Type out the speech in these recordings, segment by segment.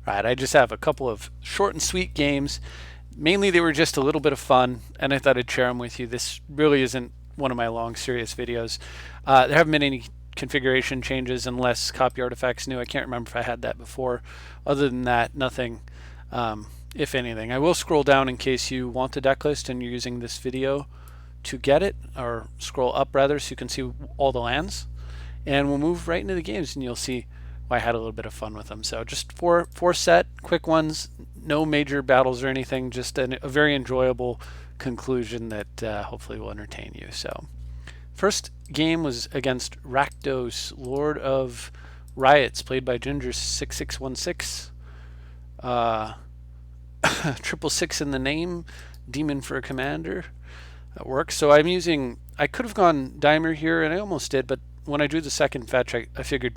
Right, I just have a couple of short and sweet games. Mainly, they were just a little bit of fun, and I thought I'd share them with you. This really isn't one of my long, serious videos. There haven't been any configuration changes unless copy artifacts new. I can't remember if I had that before. Other than that, nothing, if anything. I will scroll down in case you want the deck list and you're using this video to get it, or scroll up rather so you can see all the lands. And we'll move right into the games and you'll see why I had a little bit of fun with them. So just four set quick ones, no major battles or anything, just a very enjoyable conclusion that hopefully will entertain you. So first game was against Rakdos, Lord of Riots, played by Ginger 6616. Triple six in the name, demon for a commander. That works. So I could have gone Dimer here, and I almost did, but when I drew the second fetch, I figured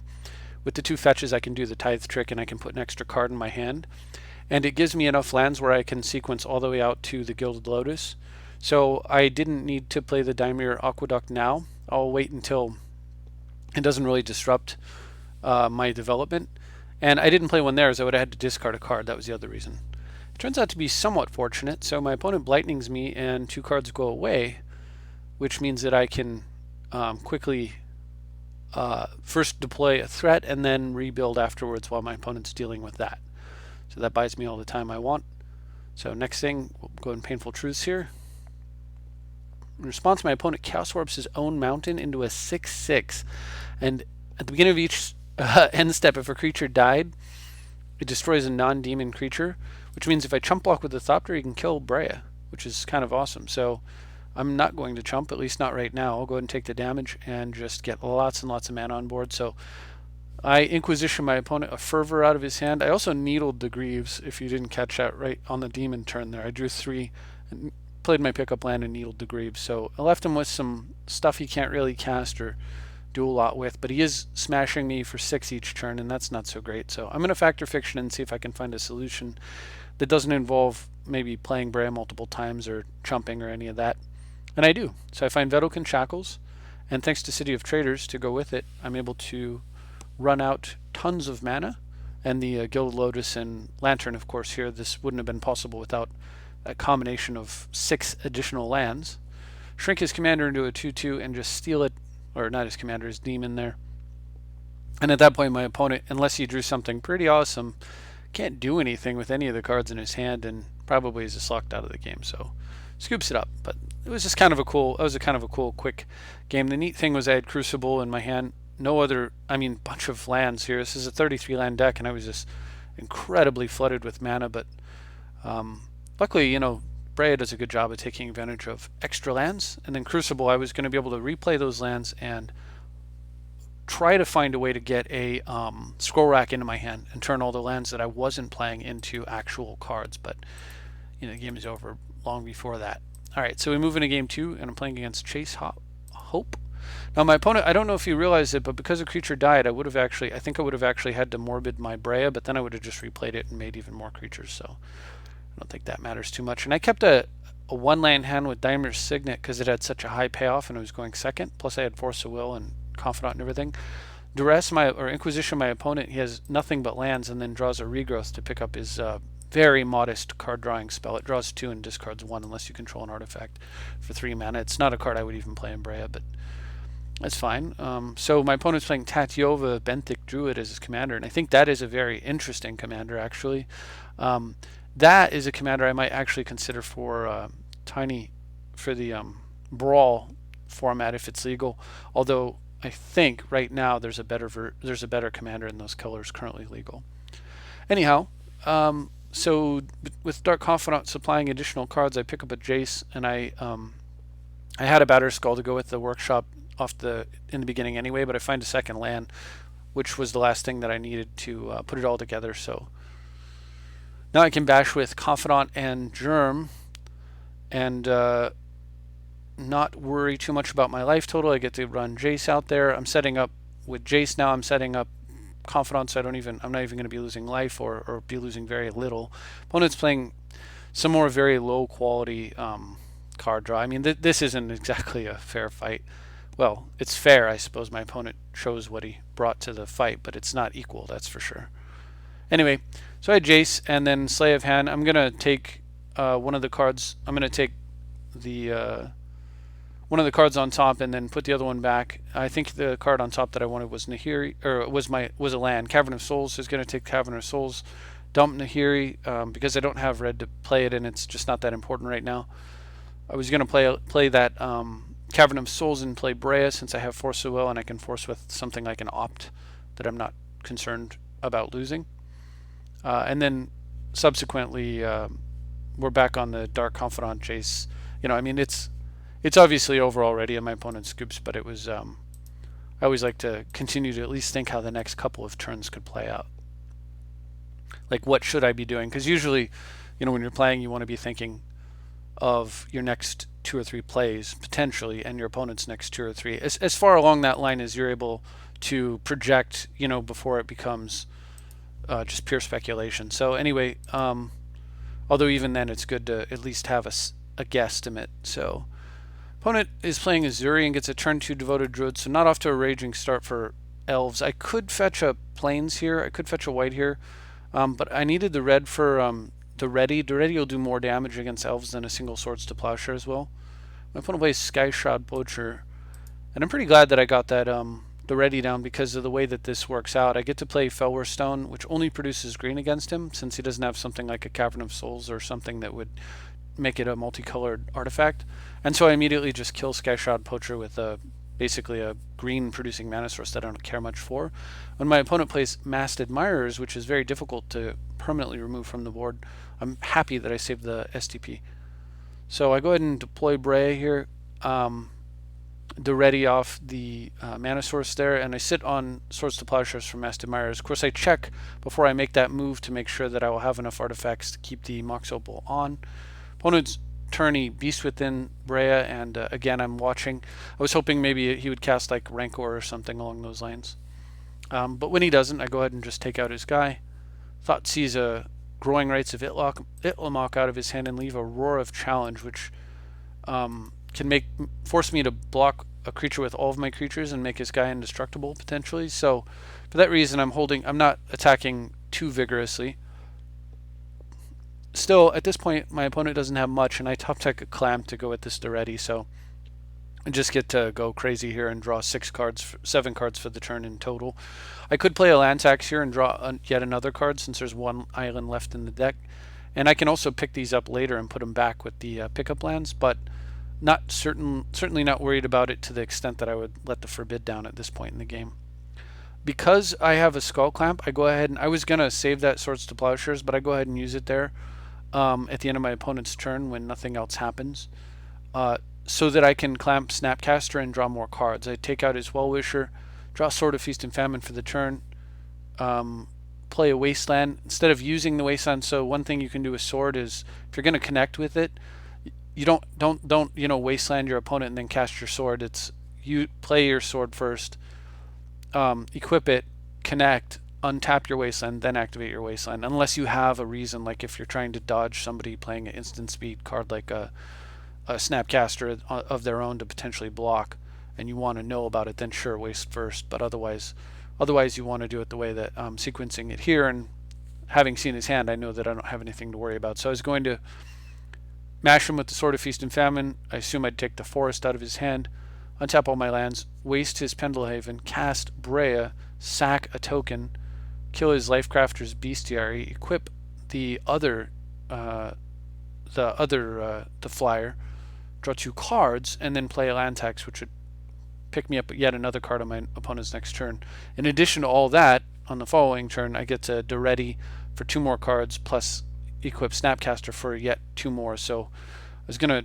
with the two fetches I can do the tithe trick and I can put an extra card in my hand. And it gives me enough lands where I can sequence all the way out to the Gilded Lotus. So I didn't need to play the Dimir Aqueduct now. I'll wait until it doesn't really disrupt my development. And I didn't play one there, as I would have had to discard a card. That was the other reason. It turns out to be somewhat fortunate. So my opponent Lightnings me and two cards go away, which means that I can quickly first deploy a threat and then rebuild afterwards while my opponent's dealing with that. So that buys me all the time I want. So next thing, we'll go in Painful Truths here. In response, my opponent Chaos Warps his own mountain into a 6/6. And at the beginning of each end step, if a creature died, it destroys a non-demon creature, which means if I chump block with the Thopter, you can kill Breya, which is kind of awesome. So I'm not going to chump, at least not right now. I'll go ahead and take the damage and just get lots and lots of mana on board. So I Inquisition my opponent a Fervor out of his hand. I also needled the Greaves, if you didn't catch that right on the demon turn there. I drew 3 and played my pickup land and needled the Greaves. So I left him with some stuff he can't really cast or do a lot with, but he is smashing me for 6 each turn, and that's not so great. So I'm going to Factor Fiction and see if I can find a solution that doesn't involve maybe playing Breya multiple times or chumping or any of that. And I do. So I find Vedalken Shackles, and thanks to City of Traders to go with it, I'm able to run out tons of mana. And the Gilded Lotus and Lantern, of course, here. This wouldn't have been possible without a combination of 6 additional lands. Shrink his commander into a 2/2 and just steal it, or not his commander, his demon there. And at that point, my opponent, unless he drew something pretty awesome, can't do anything with any of the cards in his hand, and probably is just locked out of the game. So scoops it up. But it was just kind of a cool, quick game. The neat thing was I had Crucible in my hand. No other, bunch of lands here. This is a 33 land deck, and I was just incredibly flooded with mana. But luckily, Breya does a good job of taking advantage of extra lands. And then Crucible, I was going to be able to replay those lands and try to find a way to get a scroll rack into my hand and turn all the lands that I wasn't playing into actual cards. But the game is over long before that. All right, so we move into game 2, and I'm playing against Chase Hope. Now my opponent, I don't know if he realized it, but because a creature died, I think I would have actually had to Morbid my Breya, but then I would have just replayed it and made even more creatures. So I don't think that matters too much. And I kept a 1-land hand with Dimer's Signet because it had such a high payoff and it was going second. Plus I had Force of Will and Confidant and everything. Duress, Inquisition, my opponent, he has nothing but lands and then draws a Regrowth to pick up his very modest card drawing spell. It draws 2 and discards 1 unless you control an artifact for 3 mana. It's not a card I would even play in Breya, but that's fine. So my opponent's playing Tattyova, Benthic Druid as his commander, and I think that is a very interesting commander, actually. That is a commander I might actually consider for the Brawl format if it's legal. Although I think right now there's a better commander in those colors currently legal. Anyhow, so with Dark Confidant supplying additional cards, I pick up a Jace, and I had a Battered Skull to go with the Workshop in the beginning anyway, but I find a second land, which was the last thing that I needed to put it all together. So now I can bash with Confidant and Germ and not worry too much about my life total. I get to run Jace out there. I'm setting up with Jace now. I'm setting up Confidant, so I'm not even going to be losing life or be losing very little. Opponent's playing some more very low quality card draw. This isn't exactly a fair fight. Well, it's fair, I suppose. My opponent shows what he brought to the fight, but it's not equal, that's for sure. Anyway, So I had Jace and then Slay of Hand. I'm gonna take one of the cards. I'm gonna take the one of the cards on top and then put the other one back. I think the card on top that I wanted was Nahiri, or was a land. Cavern of Souls. So I was gonna take Cavern of Souls, dump Nahiri because I don't have red to play it, and it's just not that important right now. I was gonna play that Cavern of Souls and play Breya since I have Force of Will and I can force with something like an Opt that I'm not concerned about losing. And then subsequently, we're back on the Dark Confidant Jace. I mean, it's obviously over already in my opponent's scoops, but it was. I always like to continue to at least think how the next couple of turns could play out. Like, what should I be doing? Because usually, when you're playing, you want to be thinking of your next 2 or 3 plays potentially, and your opponent's next 2 or 3. As far along that line as you're able to project, before it becomes just pure speculation. So anyway, although even then it's good to at least have a guesstimate. So opponent is playing Ezuri and gets a turn 2 Devoted Druid, so not off to a raging start for elves. I could fetch a plains here. I could fetch a white here, but I needed the red for the ready. The ready will do more damage against elves than a single Swords to Plowshare as well. My opponent plays Sky Shroud Poacher, and I'm pretty glad that I got that the ready down because of the way that this works out. I get to play Felwar Stone, which only produces green against him since he doesn't have something like a Cavern of Souls or something that would make it a multicolored artifact. And so I immediately just kill Sky Shroud Poacher with basically a green producing mana source that I don't care much for. When my opponent plays Masked Admirers, which is very difficult to permanently remove from the board, I'm happy that I saved the STP. So I go ahead and deploy Breya here, the ready off the mana source there, and I sit on Swords to Plowshares from Masked Admirers. Of course, I check before I make that move to make sure that I will have enough artifacts to keep the Mox Opal on. Opponent's turn, he Beast Within Breya, and again, I'm watching. I was hoping maybe he would cast like Rancor or something along those lines. But when he doesn't, I go ahead and just take out his guy. Thought sees a Growing Rites of Itlimoc out of his hand and leave a Roar of Challenge, which can force me to block a creature with all of my creatures and make his guy indestructible potentially. So for that reason, I'm not attacking too vigorously. Still, at this point, my opponent doesn't have much, and I top deck a Clamp to go with this Duretti, so I just get to go crazy here and draw 7 cards for the turn in total. I could play a land tax here and draw yet another card since there's 1 island left in the deck, and I can also pick these up later and put them back with the pickup lands, but certainly not worried about it to the extent that I would let the Forbid down at this point in the game. Because I have a Skull Clamp, I go ahead and I was gonna save that Swords to Plowshares, but I go ahead and use it there at the end of my opponent's turn when nothing else happens, so that I can clamp Snapcaster and draw more cards. I take out his Well-Wisher, draw Sword of Feast and Famine for the turn, play a Wasteland instead of using the Wasteland. So one thing you can do with Sword is if you're going to connect with it, you don't Wasteland your opponent and then cast your Sword. It's you play your Sword first, equip it, connect, untap your Wasteland, then activate your Wasteland, unless you have a reason, like if you're trying to dodge somebody playing an instant speed card like a Snapcaster of their own to potentially block, and you want to know about it, then sure, waste first. But otherwise you want to do it the way that I'm sequencing it here, and having seen his hand, I know that I don't have anything to worry about. So I was going to mash him with the Sword of Feast and Famine. I assume I'd take the Forest out of his hand, untap all my lands, waste his Pendlehaven, cast Breya, sack a token, kill his Lifecrafter's Bestiary, equip the flyer, draw 2 cards, and then play a land tax, which would pick me up yet another card on my opponent's next turn. In addition to all that, on the following turn, I get to Duretti for 2 more cards, plus equip Snapcaster for yet 2 more. So I was going to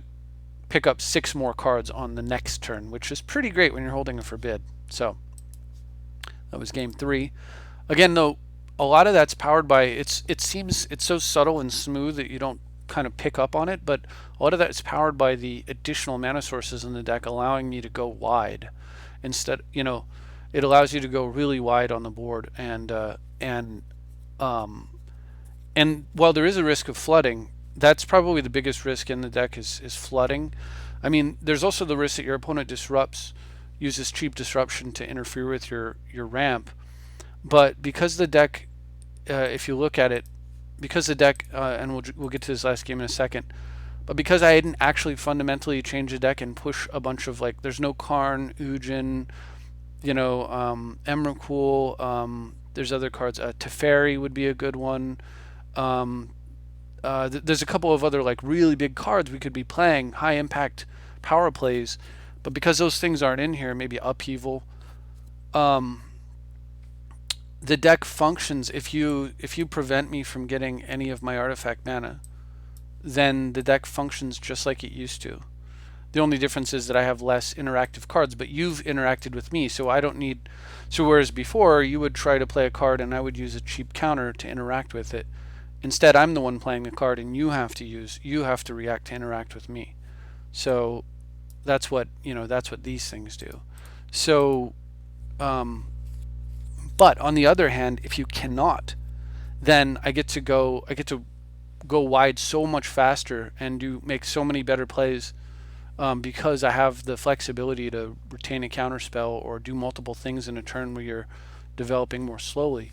pick up 6 more cards on the next turn, which is pretty great when you're holding a Forbid. So that was game 3. Again, though, a lot of that's powered by, it seems it's so subtle and smooth that you don't kind of pick up on it, but a lot of that is powered by the additional mana sources in the deck, allowing me to go wide. Instead, it allows you to go really wide on the board, and while there is a risk of flooding, that's probably the biggest risk in the deck is flooding. I mean, there's also the risk that your opponent uses cheap disruption to interfere with your ramp. But because the deck, if you look at it, because the deck, and we'll get to this last game in a second, but because I didn't actually fundamentally change the deck and push a bunch of, like, there's no Karn, Ujin, Emrakul, there's other cards. Teferi would be a good one. There's a couple of other, like, really big cards we could be playing, high impact power plays, but because those things aren't in here, maybe Upheaval. The deck functions, if you prevent me from getting any of my artifact mana, then the deck functions just like it used to. The only difference is that I have less interactive cards, but you've interacted with me, so I don't need... So whereas before, you would try to play a card and I would use a cheap counter to interact with it. Instead, I'm the one playing the card and you have to react to interact with me. So that's what these things do. So, but on the other hand, if you cannot, then I get to go wide so much faster and make so many better plays, because I have the flexibility to retain a counterspell or do multiple things in a turn where you're developing more slowly.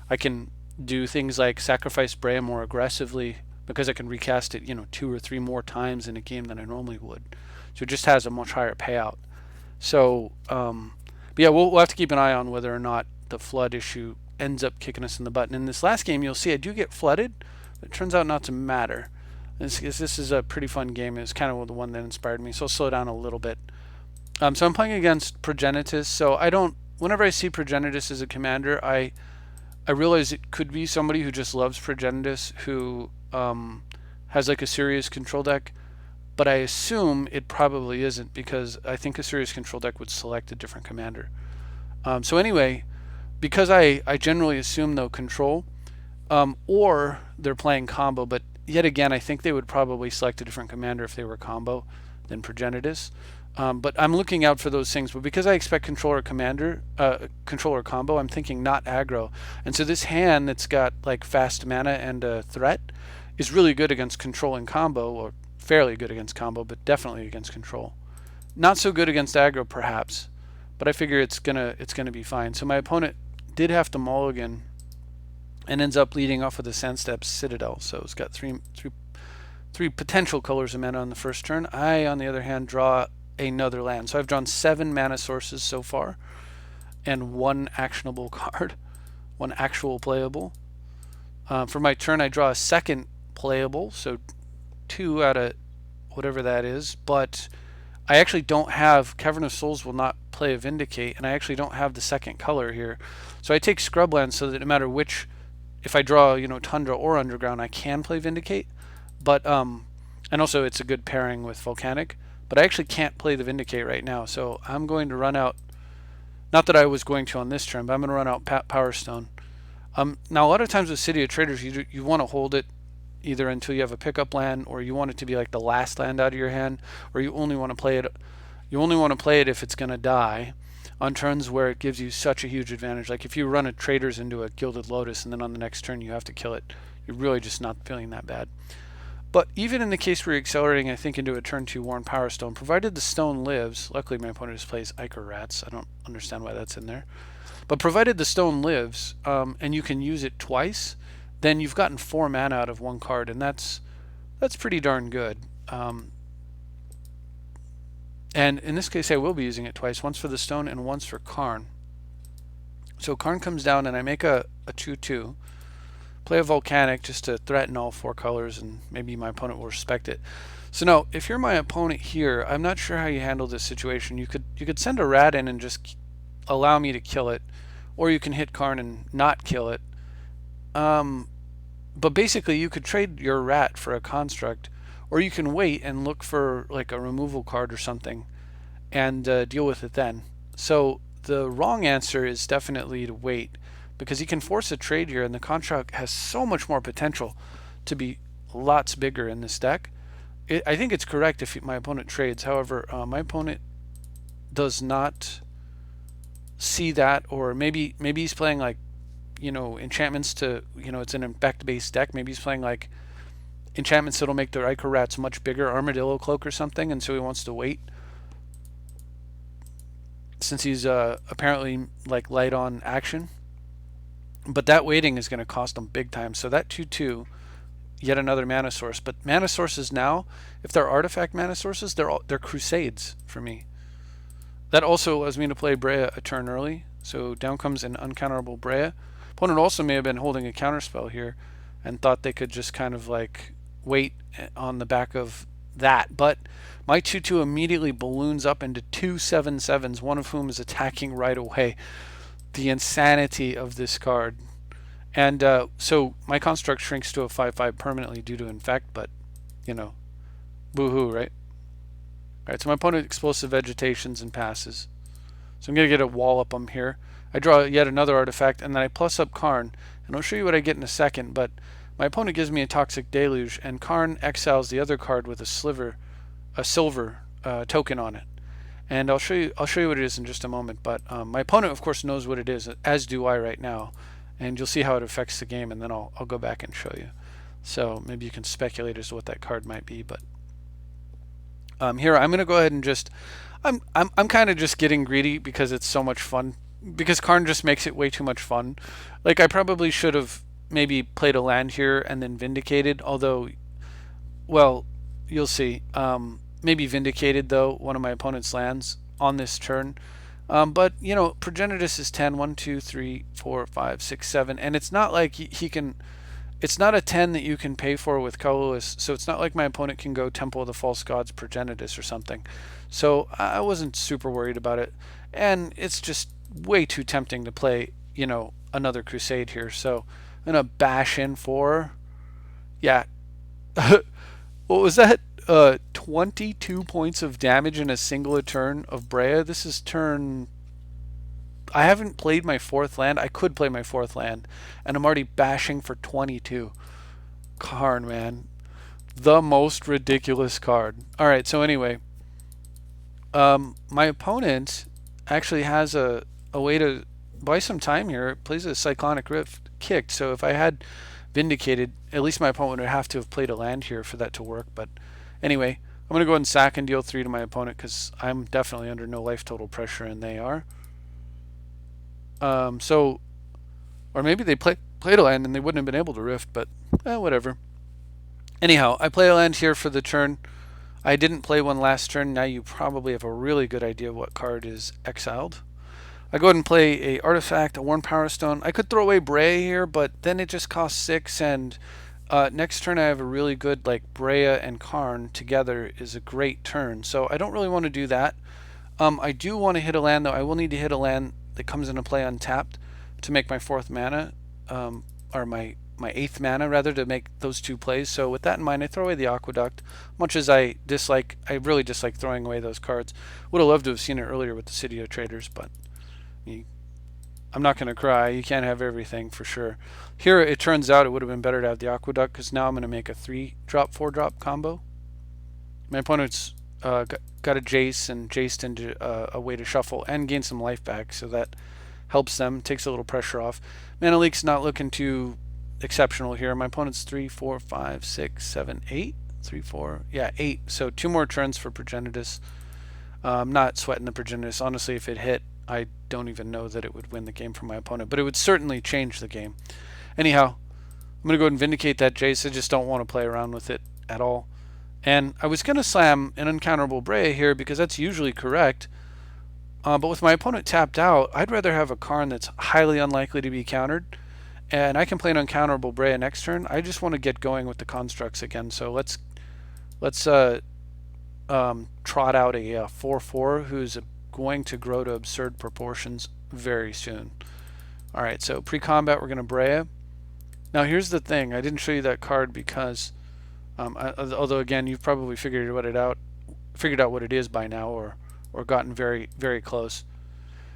I can do things like sacrifice Breya more aggressively because I can recast it 2 or 3 more times in a game than I normally would. So it just has a much higher payout. So but yeah, we'll have to keep an eye on whether or not the flood issue ends up kicking us in the butt. And in this last game, you'll see I do get flooded, but it turns out not to matter. This is a pretty fun game. It's kind of the one that inspired me, so I'll slow down a little bit. So I'm playing against Progenitus. So whenever I see Progenitus as a commander, I realize it could be somebody who just loves Progenitus, who has like a serious control deck, but I assume it probably isn't, because I think a serious control deck would select a different commander. So anyway, because I generally assume though control, or they're playing combo, but yet again I think they would probably select a different commander if they were combo than Progenitus. But I'm looking out for those things. But because I expect controller commander, controller combo, I'm thinking not aggro. And so this hand that's got like fast mana and a threat is really good against control and combo, or fairly good against combo, but definitely against control. Not so good against aggro perhaps, but I figure it's gonna be fine. So my opponent did have to mulligan and ends up leading off with a Sandsteps Citadel. So it's got three potential colors of mana on the first turn. I, on the other hand, draw another land. So I've drawn 7 mana sources so far and 1 actionable card, 1 actual playable. For my turn, I draw a second playable, so 2 out of whatever that is, but I actually don't have... Cavern of Souls will not play a Vindicate, and I actually don't have the second color here. So I take Scrubland so that no matter which... If I draw, Tundra or Underground, I can play Vindicate, but and also it's a good pairing with Volcanic. But I actually can't play the Vindicate right now, so I'm going to run out... Not that I was going to on this turn, but I'm going to run out Power Stone. Now, a lot of times with City of Traders, you want to hold it either until you have a pickup land, or you want it to be like the last land out of your hand, or you only want to play it. You only want to play it if it's going to die on turns where it gives you such a huge advantage. Like if you run a Traders into a Gilded Lotus and then on the next turn you have to kill it, you're really just not feeling that bad. But even in the case where you're accelerating, I think, into a turn 2 Worn Power Stone, provided the stone lives, luckily my opponent just plays Ichor Rats, I don't understand why that's in there, but provided the stone lives, and you can use it twice, then you've gotten 4 mana out of 1 card, and that's pretty darn good. And in this case I will be using it twice, once for the stone and once for Karn. So Karn comes down and I make a 2/2. Play a Volcanic just to threaten all 4 colors, and maybe my opponent will respect it. So no, if you're my opponent here, I'm not sure how you handle this situation. You could send a rat in and just allow me to kill it, or you can hit Karn and not kill it. But basically you could trade your rat for a construct, or you can wait and look for like a removal card or something and deal with it then. So the wrong answer is definitely to wait, because he can force a trade here, and the construct has so much more potential to be lots bigger in this deck. I think it's correct if my opponent trades. However, my opponent does not see that, or maybe he's playing like, enchantments to, it's an effect-based deck. Maybe he's playing like enchantments that'll make the Ichor Rats much bigger, Armadillo Cloak or something, and so he wants to wait. Since he's apparently like light on action. But that waiting is going to cost them big time. So that 2/2, yet another mana source. But mana sources now, if they're artifact mana sources, they're crusades for me. That also allows me to play Breya a turn early. So down comes an uncounterable Breya. Opponent also may have been holding a counterspell here and thought they could just kind of like wait on the back of that. But my 2/2 immediately balloons up into 2 7/7s, one of whom is attacking right away. The insanity of this card. And so my construct shrinks to a 5/5 permanently due to infect, but you know, boo-hoo, right? All right, so my opponent explosive vegetations and passes. So I'm going to get a wall up them here. I draw yet another artifact, and then I plus up Karn. And I'll show you what I get in a second, but my opponent gives me a Toxic Deluge, and Karn exiles the other card with a silver token on it. And I'll show you what it is in just a moment. But my opponent, of course, knows what it is, as do I right now. And you'll see how it affects the game, and then I'll go back and show you. So maybe you can speculate as to what that card might be. But here I'm going to go ahead and just I'm kind of just getting greedy because it's so much fun. Because Karn just makes it way too much fun. Like I probably should have maybe played a land here and then Vindicated. Although, well, you'll see. Maybe Vindicated though one of my opponent's lands on this turn. But you know, Progenitus is 10, 1, 2, 3, 4, 5, 6, 7, and it's not like he can. It's not a 10 that you can pay for with colorless, so it's not like my opponent can go Temple of the False Gods Progenitus or something. So I wasn't super worried about it, and it's just way too tempting to play, you know, another Crusade here. So I'm gonna bash in for, yeah, what was that? 22 points of damage in a single turn of Breya. This is turn. I haven't played my fourth land. I could play my fourth land, and I'm already bashing for 22. Karn, man, the most ridiculous card. All right, so anyway, my opponent actually has a way to buy some time here. It plays a Cyclonic Rift kicked. So if I had Vindicated, at least my opponent would have to have played a land here for that to work. But anyway, I'm going to go ahead and sack and deal 3 to my opponent because I'm definitely under no life total pressure, and they are. So, or maybe they played a land and they wouldn't have been able to rift, but whatever. Anyhow, I play a land here for the turn. I didn't play one last turn. Now you probably have a really good idea what card is exiled. I go ahead and play a artifact, a Worn Power Stone. I could throw away Breya here, but then it just costs 6, and next turn I have a really good, like, Breya and Karn together is a great turn. So I don't really want to do that. I do want to hit a land, though. I will need to hit a land that comes into play untapped to make my 4th mana, or my 8th mana rather, to make those 2 plays. So with that in mind, I throw away the Aqueduct. Much as I really dislike throwing away those cards. Would have loved to have seen it earlier with the City of Traders, but I'm not going to cry. You can't have everything for sure. Here it turns out it would have been better to have the Aqueduct, because now I'm going to make a 3-drop, 4-drop combo. My opponent's got a Jace and Jaced into a way to shuffle and gain some life back, so that helps them, takes a little pressure off. Mana Leak's not looking too exceptional here. My opponent's 3, 4, 5, 6, 7, 8. 3, 4, yeah, 8. So 2 more turns for Progenitus. I'm not sweating the Progenitus. Honestly, if it hit, I don't even know that it would win the game for my opponent, but it would certainly change the game. Anyhow, I'm going to go ahead and Vindicate that Jace. I just don't want to play around with it at all. And I was going to slam an uncounterable Breya here because that's usually correct. But with my opponent tapped out, I'd rather have a Karn that's highly unlikely to be countered. And I can play an uncounterable Breya next turn. I just want to get going with the constructs again. So let's trot out a 4/4 who's going to grow to absurd proportions very soon. All right, so pre-combat we're going to Breya. Now here's the thing. I didn't show you that card because although again you've probably figured out what it is by now, or gotten very, very close.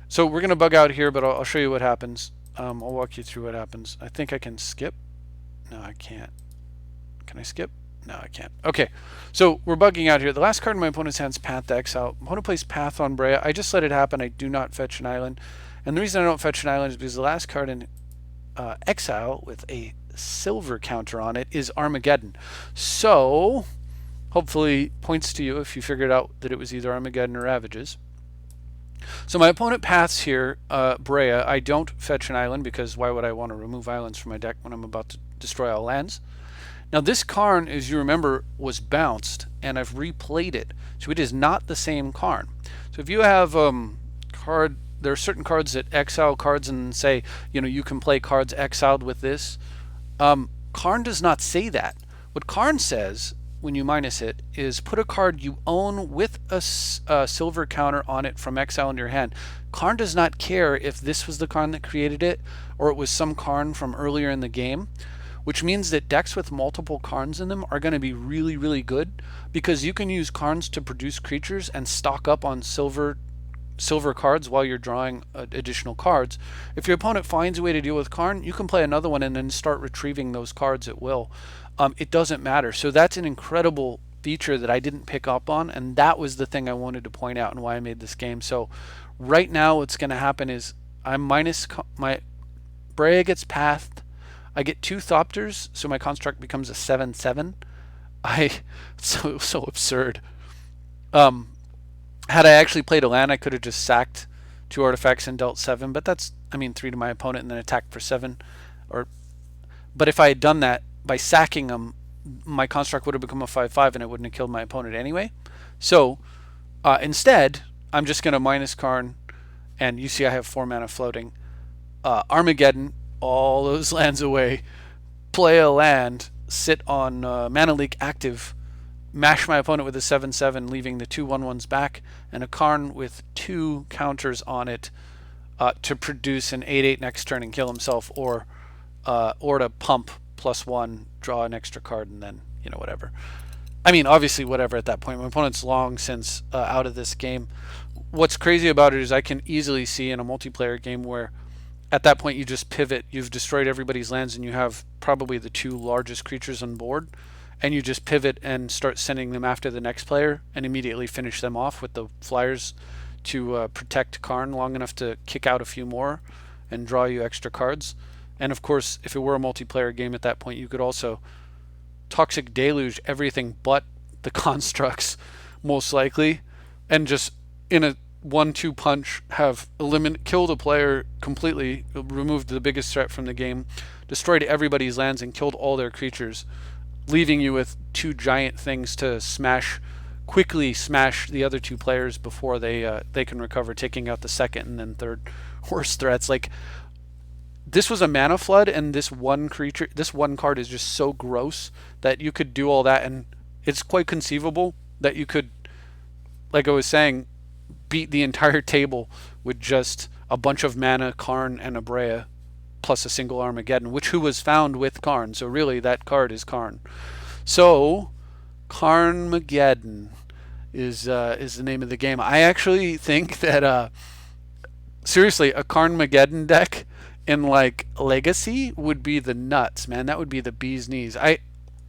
So we're gonna bug out here, but I'll show you what happens. I'll walk you through what happens. I think I can skip. No, I can't. Can I skip? No, I can't. Okay, so we're bugging out here. The last card in my opponent's hand's Path to Exile. My opponent plays Path on Breya. I just let it happen. I do not fetch an island, and the reason I don't fetch an island is because the last card in exile with a silver counter on it is Armageddon. So hopefully points to you if you figured out that it was either Armageddon or Ravages. So my opponent paths here, Breya. I don't fetch an island because why would I want to remove islands from my deck when I'm about to destroy all lands? Now this Karn, as you remember, was bounced, and I've replayed it, so it is not the same Karn. So if you have there are certain cards that exile cards and say, you can play cards exiled with this. Karn does not say that. What Karn says when you minus it is put a card you own with a silver counter on it from exile into your hand. Karn does not care if this was the Karn that created it or it was some Karn from earlier in the game, which means that decks with multiple Karns in them are going to be really, really good because you can use Karns to produce creatures and stock up on silver cards while you're drawing additional cards. If your opponent finds a way to deal with Karn, you can play another one and then start retrieving those cards at will. It doesn't matter. So that's an incredible feature that I didn't pick up on, and that was the thing I wanted to point out and why I made this game. So right now what's going to happen is I'm minus my Breya gets pathed. I get 2 Thopters, so my construct becomes a 7/7. So absurd. Had I actually played a land, I could have just sacked 2 artifacts and dealt 7, but that's 3 to my opponent and then attacked for 7. But if I had done that by sacking them, my construct would have become a 5/5 and it wouldn't have killed my opponent anyway. So instead, I'm just going to minus Karn, and you see I have 4 mana floating. Armageddon, all those lands away, play a land, sit on Mana Leak active, mash my opponent with a 7/7, leaving the 2 1/1s back, and a Karn with 2 counters on it to produce an 8/8 next turn and kill himself, or to pump +1, draw an extra card, and then whatever. Obviously whatever at that point. My opponent's long since out of this game. What's crazy about it is I can easily see in a multiplayer game where at that point you just pivot. You've destroyed everybody's lands and you have probably the 2 largest creatures on board, and you just pivot and start sending them after the next player and immediately finish them off with the flyers to protect Karn long enough to kick out a few more and draw you extra cards. And of course, if it were a multiplayer game at that point, you could also Toxic Deluge everything but the constructs, most likely, and just in a 1-2 punch have killed a player completely, removed the biggest threat from the game, destroyed everybody's lands and killed all their creatures, leaving you with 2 giant things to quickly smash the other 2 players before they can recover, taking out the second and then third worst threats. Like, this was a mana flood, and this one card is just so gross that you could do all that, and it's quite conceivable that you could, like I was saying, beat the entire table with just a bunch of mana, Karn, and a Breya, plus a single Armageddon, who was found with Karn. So really, that card is Karn. So, Carmageddon is the name of the game. I actually think that seriously, a Carmageddon deck in like Legacy would be the nuts, man. That would be the bee's knees. I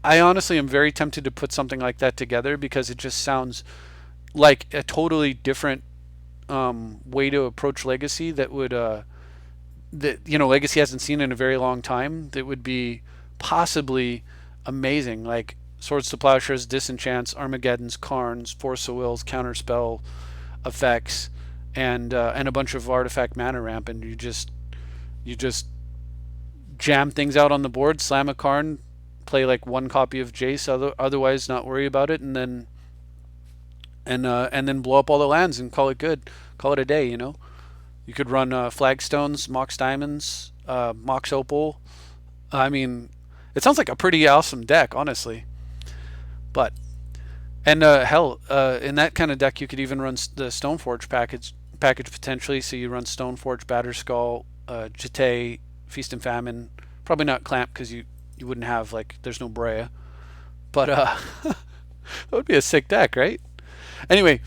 honestly am very tempted to put something like that together because it just sounds like a totally different way to approach Legacy that would Legacy hasn't seen in a very long time. That would be possibly amazing, like Swords to Plowshares, Disenchants, Armageddons, Karns, Force of Wills, Counterspell effects, and a bunch of artifact mana ramp, and you just jam things out on the board, slam a Karn, play like 1 copy of Jace, otherwise not worry about it, and then blow up all the lands and call it good, call it a day. You could run Flagstones, Mox Diamonds, Mox Opal. It sounds like a pretty awesome deck, honestly. But hell, in that kind of deck, you could even run the Stoneforge package potentially. So you run Stoneforge, Batterskull, Jete, Feast and Famine. Probably not Clamp because you wouldn't have, there's no Breya. But that would be a sick deck, right? Anyway,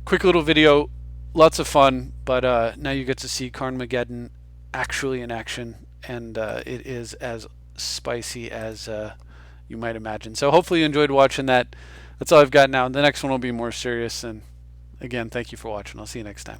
quick little video, lots of fun. But now you get to see Karn-mageddon actually in action, and it is as spicy as you might imagine. So hopefully you enjoyed watching that. That's all I've got now. The next one will be more serious. And again, thank you for watching. I'll see you next time.